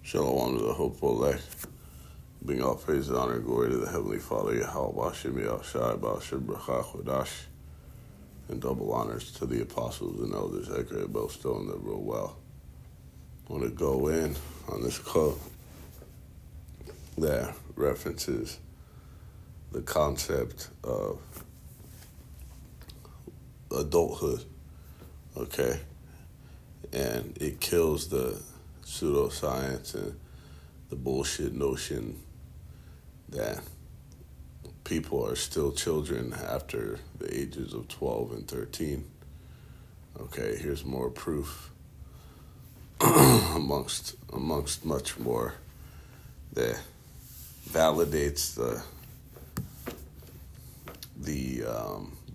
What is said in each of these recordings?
Shalom to the hopeful elect. Bring all praise, honor, and glory to the Heavenly Father, Yahweh, Shemi Al-Shai, Ba'ashir Bracha, Chodash, and double honors to the apostles and elders, Ekre, Bellstone, that rule well. I want to go in on this quote that references the concept of adulthood, okay? And it kills the pseudoscience and the bullshit notion that people are still children after the ages of 12 and 13. Okay, here's more proof amongst much more that validates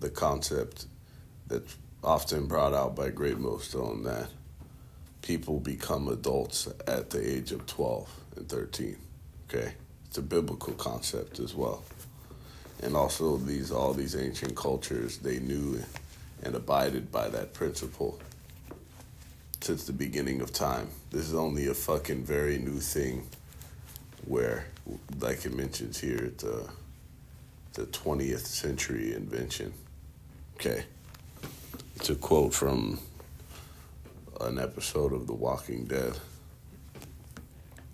the concept that's often brought out by Great Millstone that people become adults at the age of 12 and 13. Okay, it's a biblical concept as well. And also all these ancient cultures, they knew and abided by that principle since the beginning of time. This is only a fucking very new thing where, like it mentions here, the 20th century invention. Okay. It's a quote from an episode of The Walking Dead.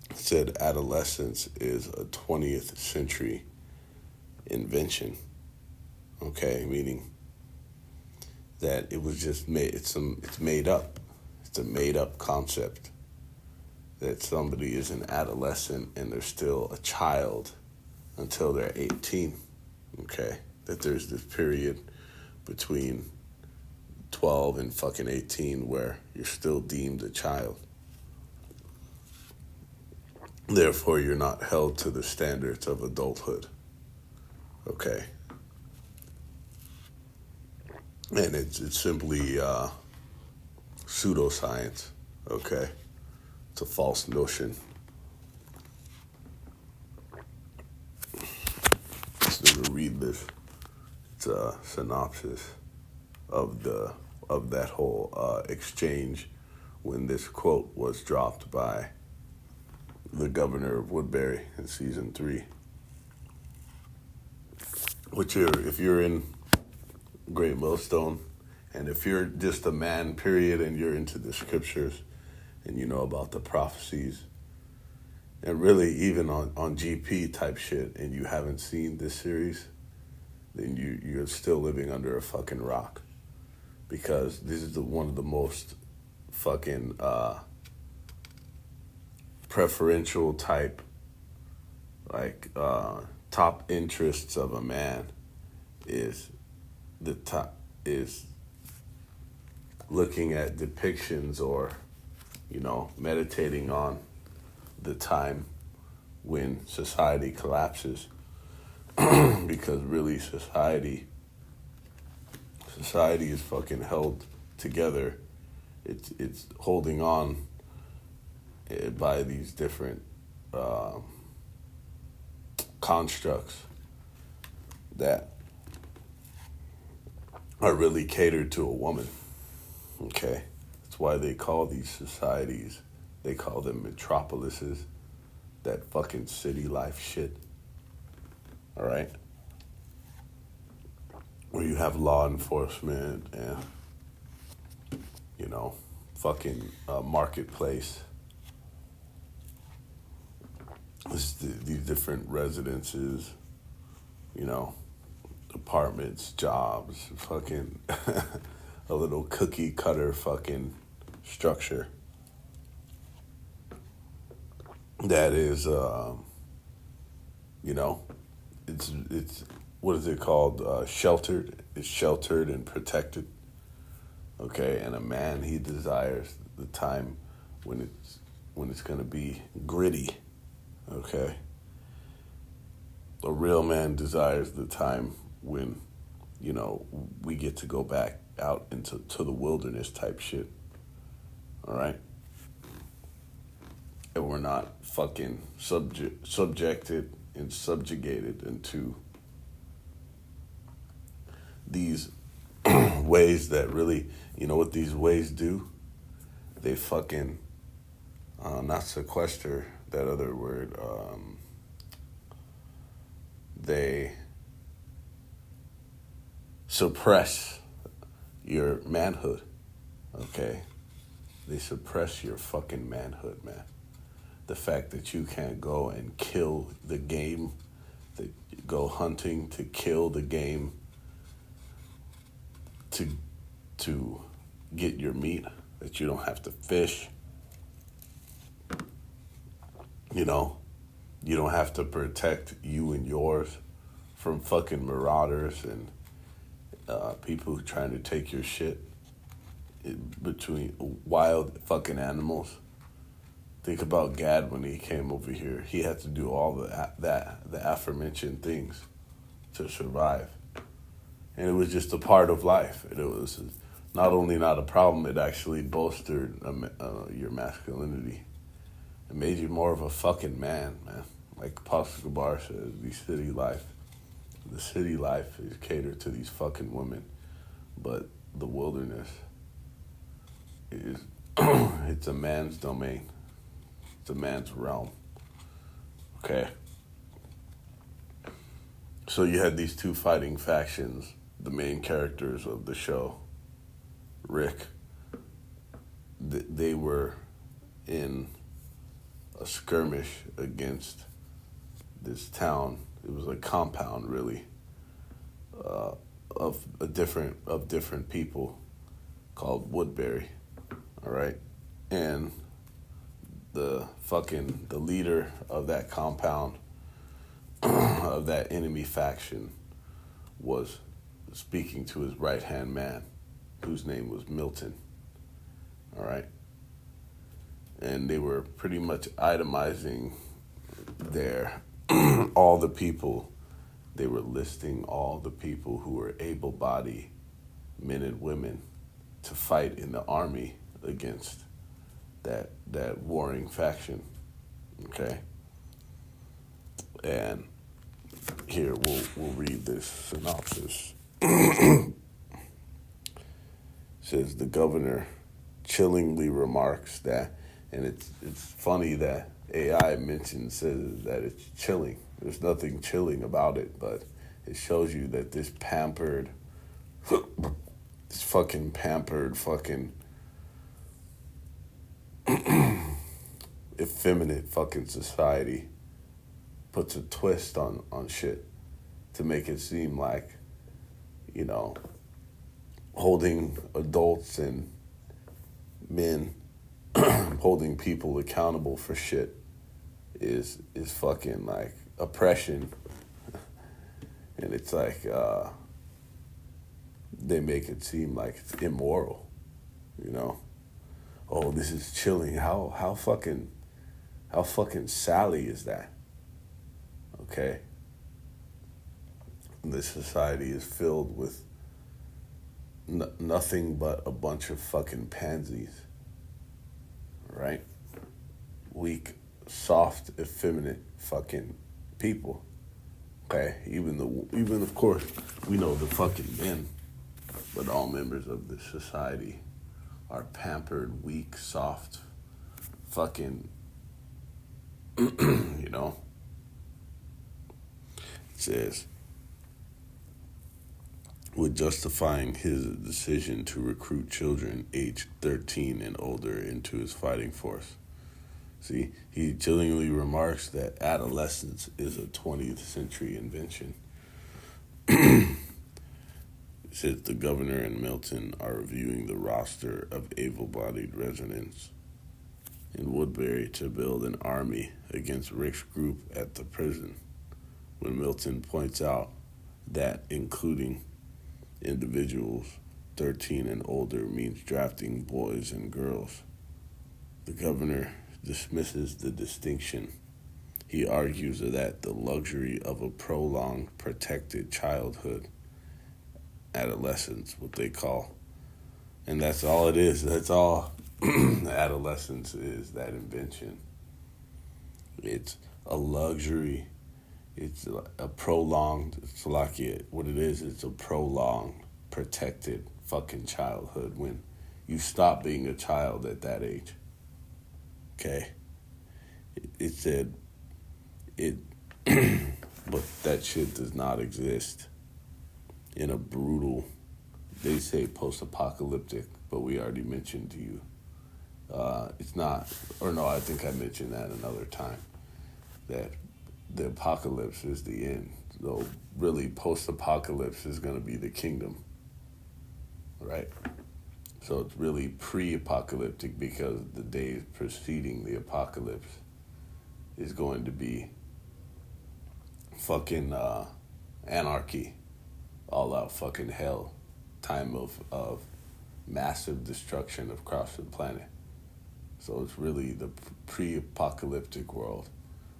It said, "Adolescence is a 20th century invention." Okay, meaning that it was just made. It's made up. It's a made up concept that somebody is an adolescent and they're still a child until they're 18. Okay, that there's this period between 12 and fucking 18 where you're still deemed a child. Therefore, you're not held to the standards of adulthood. Okay. And it's simply pseudoscience. Okay. It's a false notion. Just going to read this. It's a synopsis of that whole exchange when this quote was dropped by the governor of Woodbury in season 3. Which if you're in Great Millstone, and if you're just a man, period, and you're into the scriptures, and you know about the prophecies, and really even on GP type shit, and you haven't seen this series, then you're still living under a fucking rock. Because this is one of the most fucking preferential type, like top interests of a man is looking at depictions or, meditating on the time when society collapses. Because really society is fucking held together. It's holding on by these different constructs that are really catered to a woman. Okay, that's why they call these societies, they call them metropolises. That fucking city life shit. All right. Where you have law enforcement and, fucking marketplace. These different residences, apartments, jobs, fucking a little cookie cutter fucking structure. That is, it's what is it called? Sheltered. It's sheltered and protected. Okay, and a man, he desires the time when it's gonna be gritty. Okay. A real man desires the time when, we get to go back out into the wilderness type shit. All right. And we're not fucking subjected and subjugated into these ways that really, what these ways do? They fucking not sequester, that other word. They suppress your manhood, okay? They suppress your fucking manhood, man. The fact that you can't go and kill the game, that go hunting to kill the game, to get your meat, that you don't have to fish, you know, you don't have to protect you and yours from fucking marauders and people trying to take your shit between wild fucking animals. Think about Gad when he came over here. He had to do all the aforementioned things to survive. And it was just a part of life. And it was not only not a problem, it actually bolstered your masculinity. It made you more of a fucking man. Like Pastor Gabar says, the city life is catered to these fucking women. But the wilderness is, it's a man's domain. It's a man's realm. Okay. So you had these two fighting factions, the main characters of the show. Rick, they were in a skirmish against this town. It was a compound, really, of different people called Woodbury. All right, and the leader of that compound of that enemy faction was speaking to his right-hand man, whose name was Milton. All right. And they were pretty much itemizing all the people. They were listing all the people who were able-bodied men and women to fight in the army against that warring faction. Okay. And here we'll read this synopsis. It says the governor chillingly remarks that, and it's funny that AI says that it's chilling. There's nothing chilling about it, but it shows you that this fucking effeminate fucking society puts a twist on shit to make it seem like, you know, holding adults and men, holding people accountable for shit is fucking like oppression. And it's like they make it seem like it's immoral, you know. Oh, this is chilling. How fucking Sally is that? Okay. This society is filled with nothing but a bunch of fucking pansies, right? Weak, soft, effeminate fucking people. Okay, even of course we know the fucking men, but all members of this society are pampered, weak, soft, fucking, you know. It says, with justifying his decision to recruit children aged 13 and older into his fighting force. See, he chillingly remarks that adolescence is a 20th century invention. It says the governor and Milton are reviewing the roster of able-bodied residents in Woodbury to build an army against Rick's group at the prison, when Milton points out that including individuals 13 and older means drafting boys and girls. The governor dismisses the distinction. He argues that the luxury of a prolonged protected childhood, adolescence, what they call, and that's all it is. That's all adolescence is, that invention. It's a luxury. It's a prolonged, it's like what it is, it's a prolonged, protected fucking childhood when you stop being a child at that age. Okay, it said it, but that shit does not exist in a brutal. They say post-apocalyptic, but we already mentioned to you. It's not, or no, I think I mentioned that another time. That the apocalypse is the end. So really, post-apocalypse is going to be the kingdom, right? So it's really pre-apocalyptic because the days preceding the apocalypse is going to be fucking anarchy, all out fucking hell, time of massive destruction across the planet. So it's really the pre-apocalyptic world.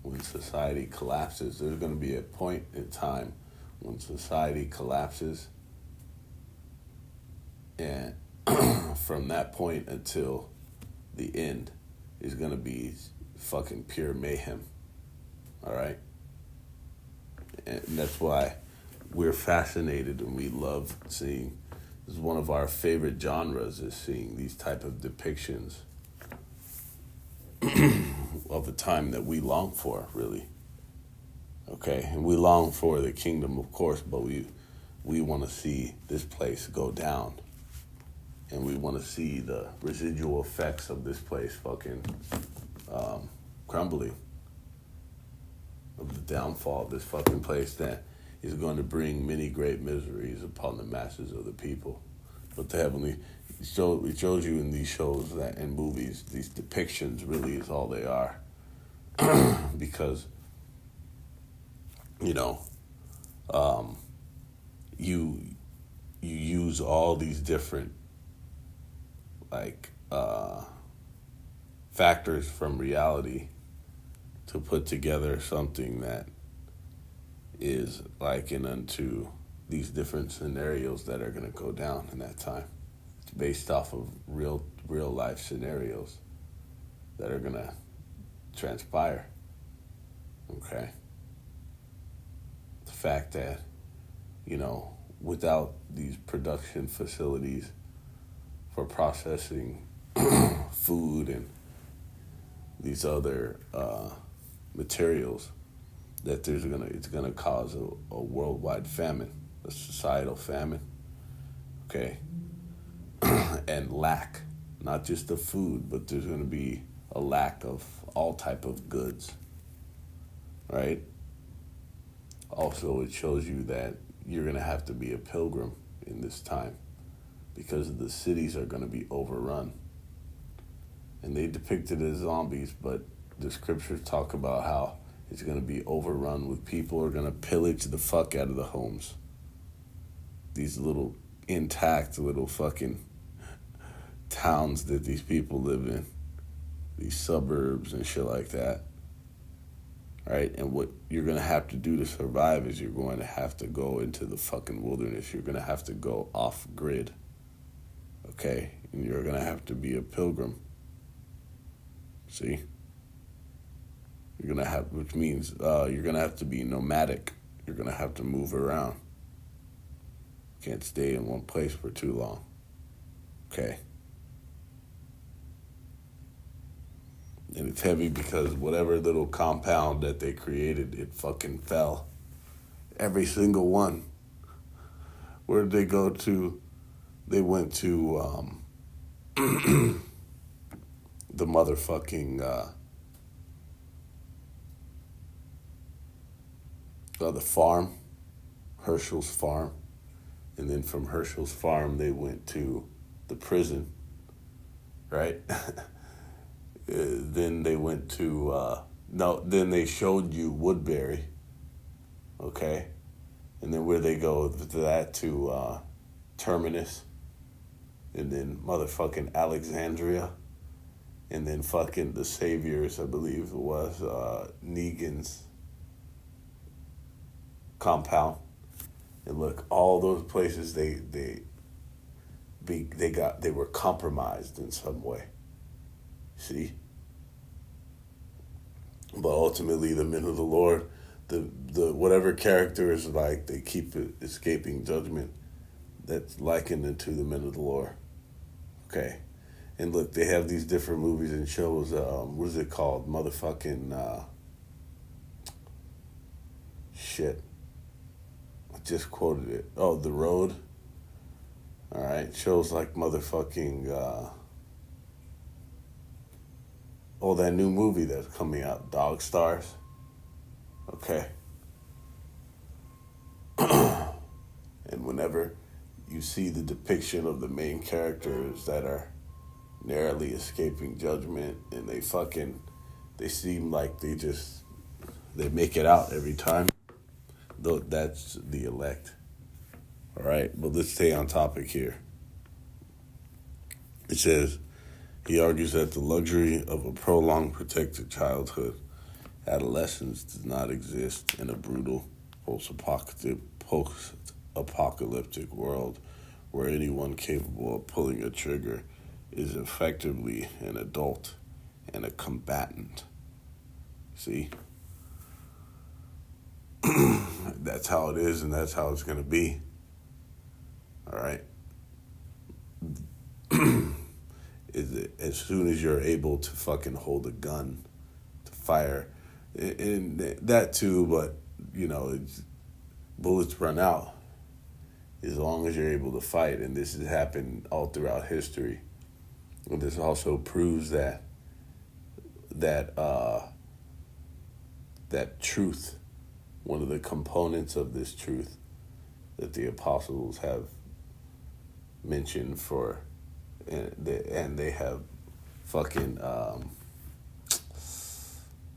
When society collapses, there's going to be a point in time when society collapses, and from that point until the end is going to be fucking pure mayhem. All right? And that's why we're fascinated and we love seeing, this is one of our favorite genres, is seeing these type of depictions of a time that we long for, really. Okay, and we long for the kingdom, of course, but we want to see this place go down, and we want to see the residual effects of this place fucking crumbling, of the downfall of this fucking place that is going to bring many great miseries upon the masses of the people. But the heavenly, it shows you in these shows that in movies, these depictions really is all they are. Because, you know, you use all these different factors from reality to put together something that is likened unto these different scenarios that are going to go down in that time. It's based off of real life scenarios that are going to transpire. Okay? The fact that, you know, without these production facilities for processing food and these other materials, that it's gonna cause a worldwide famine, a societal famine, okay, and lack, not just of food, but there's gonna be a lack of all type of goods, right? Also, it shows you that you're gonna have to be a pilgrim in this time because the cities are gonna be overrun, and they depict it as zombies, but the scriptures talk about how it's going to be overrun with people who are going to pillage the fuck out of the homes. These little intact little fucking towns that these people live in. These suburbs and shit like that. Right? And what you're going to have to do to survive is you're going to have to go into the fucking wilderness. You're going to have to go off grid. Okay? And you're going to have to be a pilgrim. See? You're going to have, which means you're going to have to be nomadic. You're going to have to move around. You can't stay in one place for too long. Okay? And it's heavy because whatever little compound that they created, it fucking fell. Every single one. Where did they go to? They went to the motherfucking the farm, Herschel's farm. And then from Herschel's farm, they went to the prison, right? Then they went to, then they showed you Woodbury, okay? And then where they go to that to Terminus, and then motherfucking Alexandria, and then fucking the Saviors, I believe it was, Negan's compound. And look, all those places they were compromised in some way. See? But ultimately the men of the Lord, the whatever character is like, they keep escaping judgment. That's likened into the men of the Lord. Okay. And look, they have these different movies and shows. What is it called? Motherfucking shit. I just quoted it. Oh, The Road. All right, shows like motherfucking. Oh, that new movie that's coming out, Dog Stars. Okay. And whenever you see the depiction of the main characters that are narrowly escaping judgment, and they seem like they make it out every time. Though that's the elect. All right, but let's stay on topic here. It says, he argues that the luxury of a prolonged protected childhood, adolescence, does not exist in a brutal post-apocalyptic world where anyone capable of pulling a trigger is effectively an adult and a combatant. See? That's how it is, and that's how it's going to be. All right? As soon as you're able to fucking hold a gun to fire, and that too, but, bullets run out as long as you're able to fight, and this has happened all throughout history. And this also proves that truth, one of the components of this truth that the apostles have mentioned and they have fucking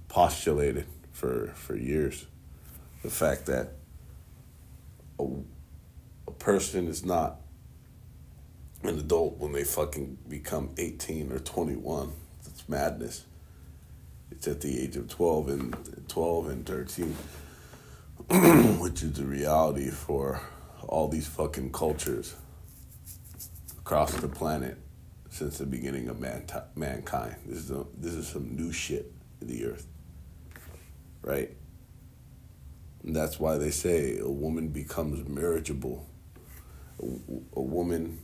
postulated for years, the fact that a person is not an adult when they fucking become 18 or 21. It's madness. It's at the age of 12 and 13, which is the reality for all these fucking cultures across the planet since the beginning of mankind. This is some new shit in the earth, right? And that's why they say a woman becomes marriageable. A woman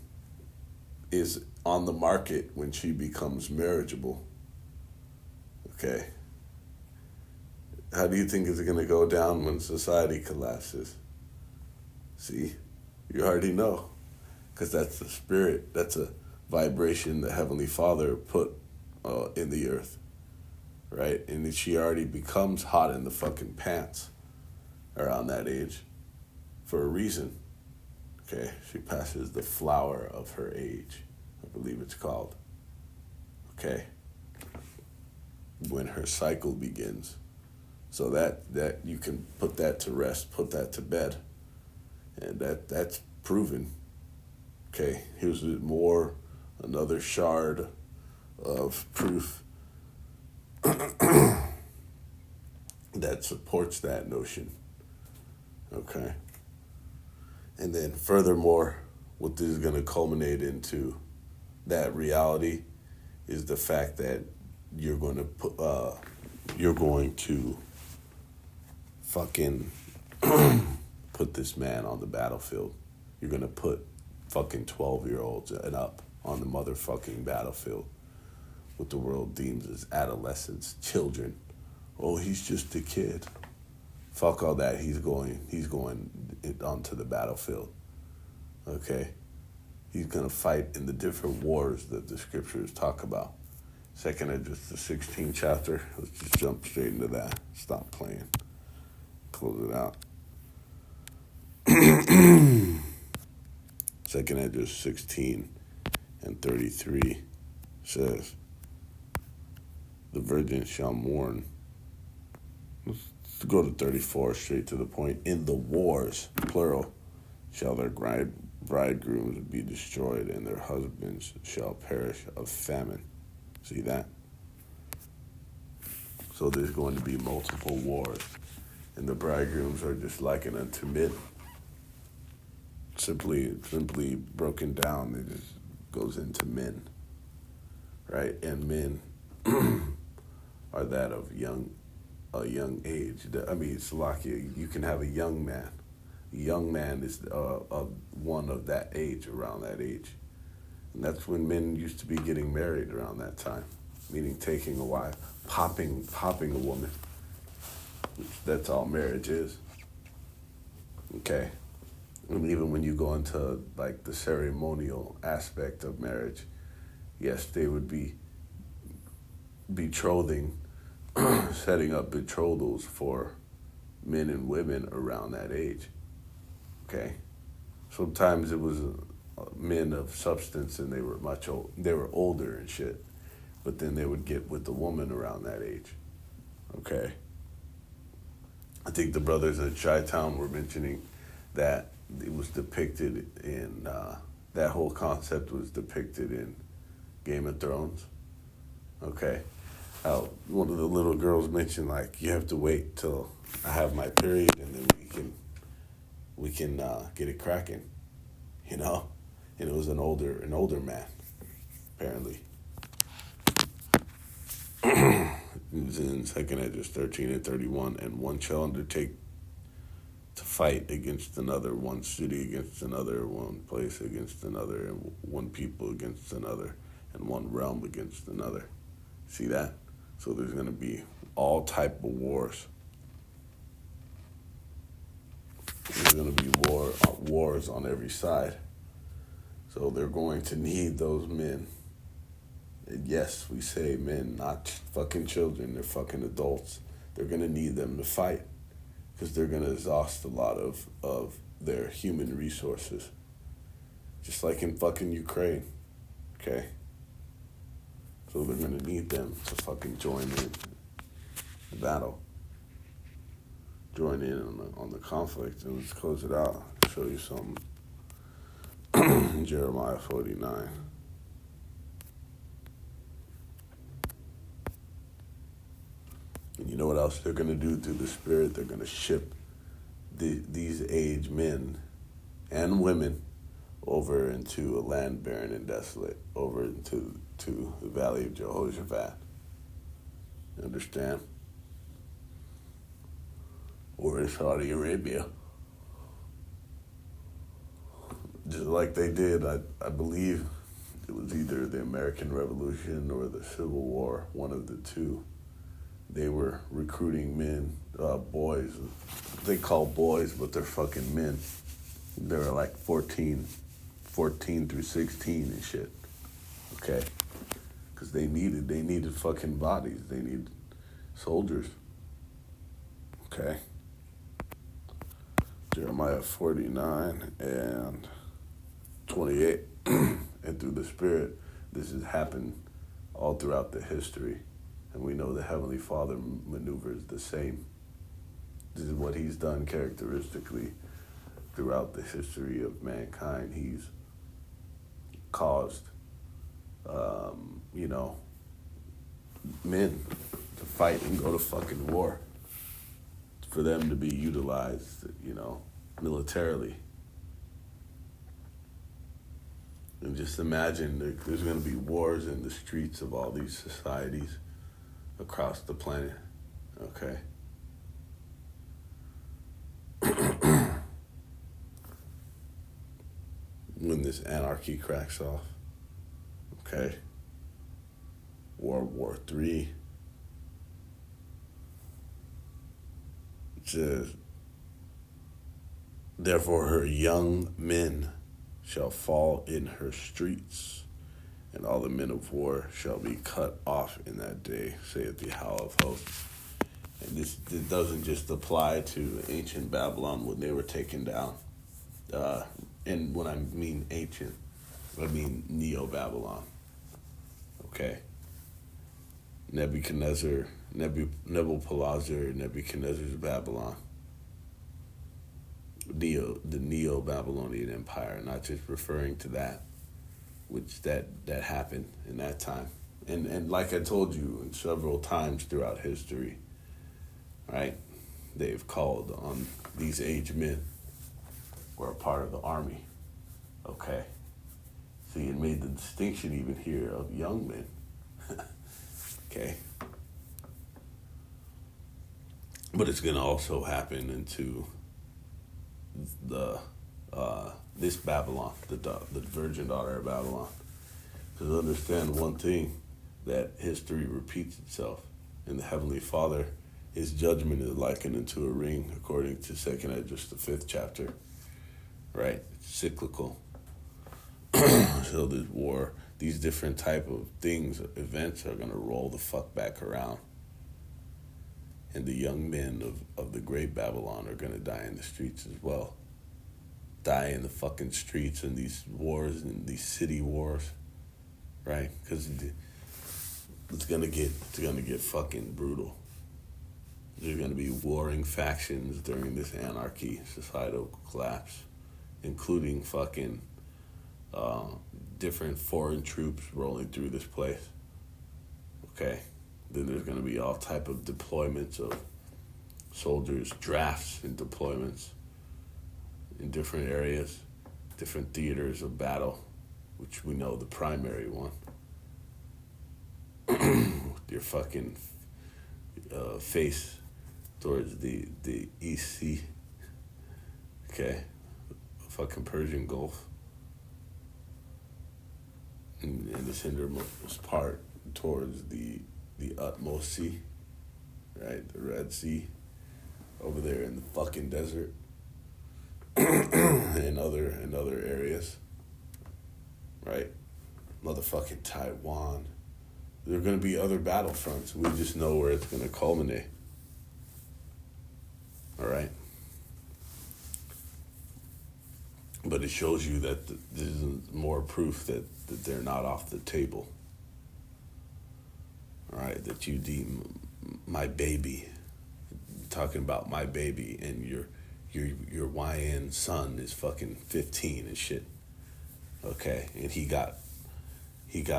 is on the market when she becomes marriageable. Okay. How do you think it's going to go down when society collapses? See, you already know. Because that's the spirit, that's a vibration the Heavenly Father put in the earth. Right? And she already becomes hot in the fucking pants around that age for a reason. Okay? She passes the flower of her age, I believe it's called. Okay? When her cycle begins. So that you can put that to rest, put that to bed. And that's proven. Okay, here's another shard of proof that supports that notion. Okay. And then furthermore, what this is going to culminate into that reality is the fact that you're going to fucking put this man on the battlefield. You're going to put fucking 12-year-olds and up on the motherfucking battlefield. What the world deems as adolescents, children. Oh, he's just a kid. Fuck all that. He's going onto the battlefield. Okay? He's going to fight in the different wars that the scriptures talk about. Second Edges, the 16th chapter. Let's just jump straight into that. Stop playing. Close it out. Second Edges 16 and 33 says, the virgin shall mourn. Let's go to 34, straight to the point. In the wars, plural, shall their bridegrooms be destroyed, and their husbands shall perish of famine. See that? So there's going to be multiple wars, and the bridegrooms are just likened unto men. Simply broken down, it just goes into men, right? And men are that of a young age. I mean, Salakia, you can have a young man. A young man is one of that age, around that age. And that's when men used to be getting married around that time, meaning taking a wife, popping a woman. That's all marriage is. Okay. And even when you go into like the ceremonial aspect of marriage, yes, they would be betrothing, setting up betrothals for men and women around that age. Okay. Sometimes it was men of substance and they were they were older and shit, but then they would get with the woman around that age. Okay. I think the brothers at Chi-Town were mentioning that it was depicted in, that whole concept was depicted in Game of Thrones. Okay. One of the little girls mentioned, like, you have to wait till I have my period and then we can get it cracking, you know? And it was an older man, apparently. It was in 2nd Esdras 13 and 31, and one shall undertake to fight against another, one city against another, one place against another, and one people against another, and one realm against another. See that? So there's going to be all type of wars. There's going to be wars on every side. So they're going to need those men. And yes, we say men, not fucking children. They're fucking adults. They're going to need them to fight because they're going to exhaust a lot of their human resources. Just like in fucking Ukraine. Okay? So they're going to need them to fucking join in the battle. Join in on the conflict. And let's close it out. I'll show you something. Jeremiah 49. And you know what else they're going to do through the Spirit? They're going to ship these aged men and women over into a land barren and desolate, over into the valley of Jehoshaphat. You understand? Or in Saudi Arabia. Just like they did, I believe it was either the American Revolution or the Civil War, one of the two. They were recruiting men, boys. They call boys, but they're fucking men. They were like 14 through 16 and shit. Okay? Because they needed fucking bodies. They needed soldiers. Okay? Jeremiah 49 and 28. And through the Spirit, this has happened all throughout the history. And we know the Heavenly Father maneuvers the same. This is what he's done characteristically throughout the history of mankind. He's caused, men to fight and go to fucking war. For them to be utilized, militarily. And just imagine there's going to be wars in the streets of all these societies across the planet, okay? When this anarchy cracks off, okay? World War III. It says, therefore her young men shall fall in her streets, and all the men of war shall be cut off in that day, saith the Yahweh of hosts. And this doesn't just apply to ancient Babylon when they were taken down. And when I mean ancient, I mean Neo-Babylon. Okay? Nebuchadnezzar's Babylon. The Neo-Babylonian Empire, not just referring to that, which that happened in that time. And like I told you several times throughout history, right? They've called on these aged men who are part of the army. Okay? See, it made the distinction even here of young men. Okay? But it's going to also happen into the this Babylon, the virgin daughter of Babylon. Because understand one thing, that history repeats itself. And the Heavenly Father, his judgment is likened into a ring, according to 2nd Esdras, the 5th chapter. Right? It's cyclical. So this war, these different type of things, events are going to roll the fuck back around. And the young men of the great Babylon are going to die in the streets as well. Die in the fucking streets in these wars, and these city wars. Right? Because it's gonna get fucking brutal. There's gonna be warring factions during this anarchy, societal collapse, including fucking different foreign troops rolling through this place. Okay, then there's gonna be all type of deployments of soldiers, drafts and deployments in different areas, different theaters of battle, which we know the primary one. Your fucking face towards the East Sea. Okay? Fucking Persian Gulf. And this innermost part towards the utmost sea. Right? The Red Sea. Over there in the fucking desert. and other areas. Right? Motherfucking Taiwan. There are going to be other battlefronts. We just know where it's going to culminate. All right? But it shows you that there's more proof that they're not off the table. All right? That you deem my baby, talking about my baby, and your YN son is fucking 15 and shit. Okay? And he got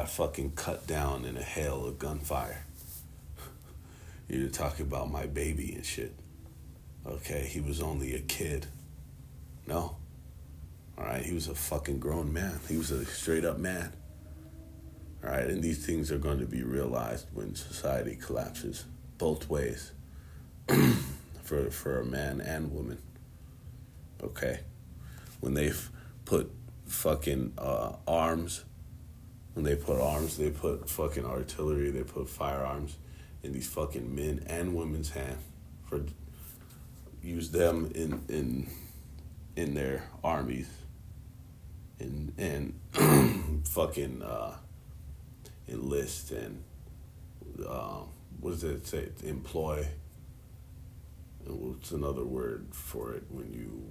fucking cut down in a hail of gunfire. You're talking about my baby and shit. Okay, he was only a kid. No. Alright, he was a fucking grown man. He was a straight up man. Alright, and these things are going to be realized when society collapses. Both ways. for a man and woman. Okay? When they've put fucking arms. When they put arms, they put fucking artillery, they put firearms in these fucking men and women's hands. Use them in their armies. And fucking enlist and what does it say? Employ. And what's another word for it when you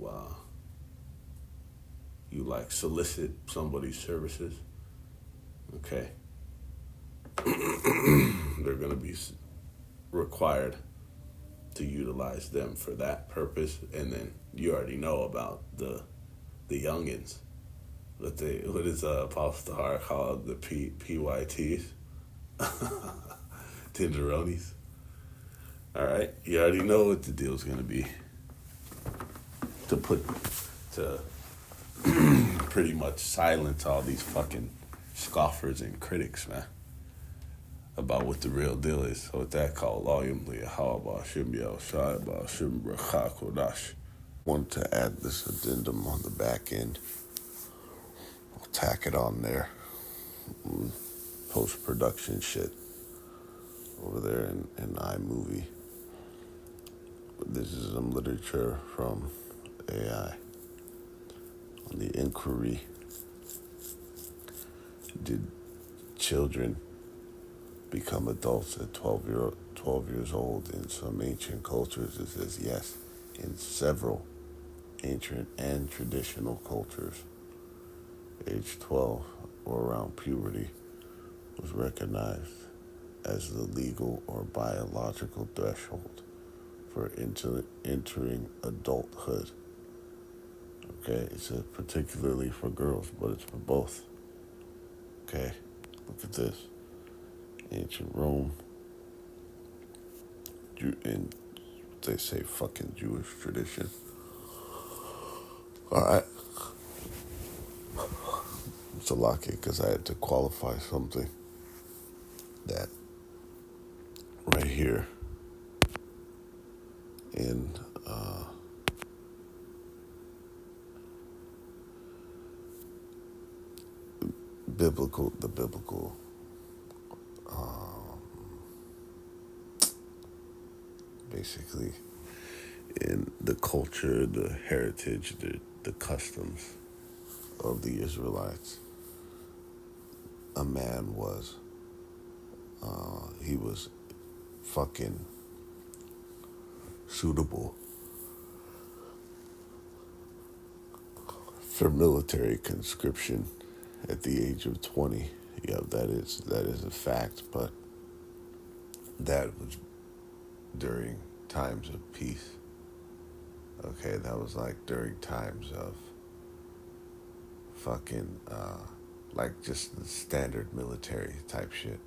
like solicit somebody's services? Okay. They're going to be required to utilize them for that purpose. And then you already know about the youngins. What is Apostle Tahar called? The PYTs? Tenderonis. All right. You already know what the deal's going to be. To pretty much silence all these fucking scoffers and critics, man, about what the real deal is. So with that, call wanted to add this addendum on the back end. I'll tack it on there. Post-production shit over there in iMovie. This is some literature from AI on the inquiry. Did children become adults at 12 years old in some ancient cultures? It says yes. In several ancient and traditional cultures, age 12 or around puberty was recognized as the legal or biological threshold for entering adulthood. Okay, it says particularly for girls, but it's for both. Okay, look at this. Ancient Rome, and they say fucking Jewish tradition. Alright. It's a lucky because I had to qualify something that right here in biblical basically in the culture, the heritage, the customs of the Israelites. A man was, he was fucking suitable for military conscription at the age of 20. Yeah, that is a fact, but that was during times of peace. Okay, that was like during times of fucking, like just the standard military type shit,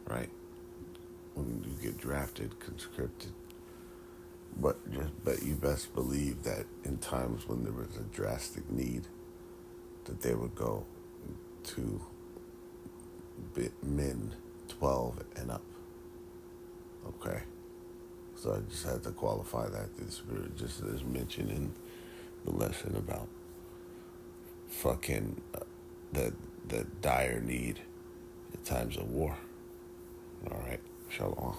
right? When you get drafted, conscripted. But you best believe that in times when there was a drastic need, that they would go to men 12 and up. Okay, so I just had to qualify that. This just as mentioned in the lesson about fucking the dire need at times of war. All right, shalom.